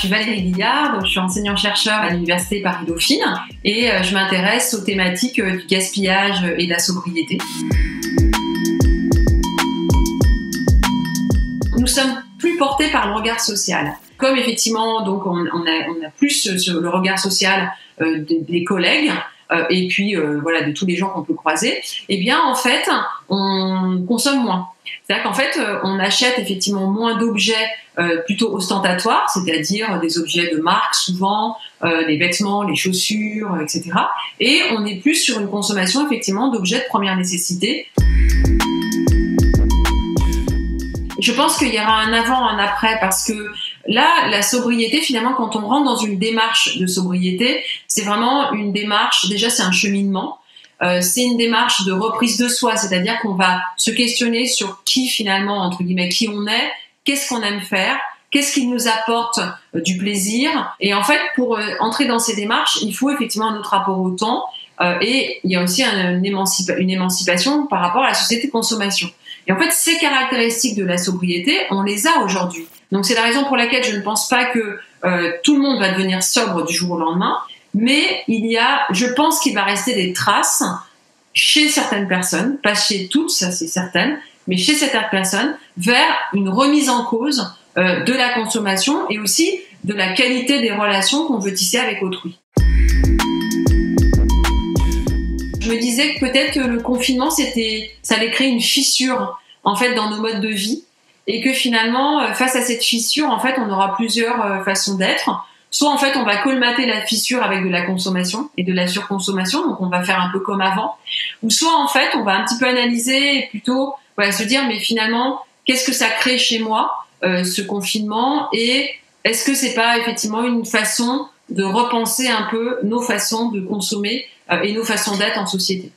suis Valérie Guillard, je suis enseignant-chercheur à l'Université Paris-Dauphine et je m'intéresse aux thématiques du gaspillage et de la sobriété. Nous sommes plus portés par le regard social. Comme effectivement, donc on a plus sur le regard social des collègues et puis voilà, de tous les gens qu'on peut croiser, eh bien en fait on consomme moins. C'est-à-dire qu'en fait on achète effectivement moins d'objets plutôt ostentatoires, c'est-à-dire des objets de marque souvent, les vêtements, les chaussures, etc. Et on est plus sur une consommation effectivement d'objets de première nécessité. Je pense qu'il y aura un avant, un après, parce que là, la sobriété, finalement, quand on rentre dans une démarche de sobriété, c'est vraiment une démarche, déjà c'est un cheminement, c'est une démarche de reprise de soi, c'est-à-dire qu'on va se questionner sur qui finalement, entre guillemets, qui on est, qu'est-ce qu'on aime faire, qu'est-ce qui nous apporte du plaisir. Et en fait, pour entrer dans ces démarches, il faut effectivement un autre rapport au temps, et il y a aussi une émancipation par rapport à la société de consommation. Et en fait, ces caractéristiques de la sobriété, on les a aujourd'hui. Donc c'est la raison pour laquelle je ne pense pas que tout le monde va devenir sobre du jour au lendemain, mais je pense qu'il va rester des traces chez certaines personnes, pas chez toutes, ça c'est certain, mais chez certaines personnes, vers une remise en cause de la consommation et aussi de la qualité des relations qu'on veut tisser avec autrui. Je me disais que peut-être que le confinement, ça allait créer une fissure en fait dans nos modes de vie et que finalement, face à cette fissure, en fait, on aura plusieurs façons d'être. Soit en fait, on va colmater la fissure avec de la consommation et de la surconsommation, donc on va faire un peu comme avant. Ou soit en fait, on va un petit peu analyser et plutôt se dire mais finalement, qu'est-ce que ça crée chez moi ce confinement et est-ce que c'est pas effectivement une façon de repenser un peu nos façons de consommer et nos façons d'être en société.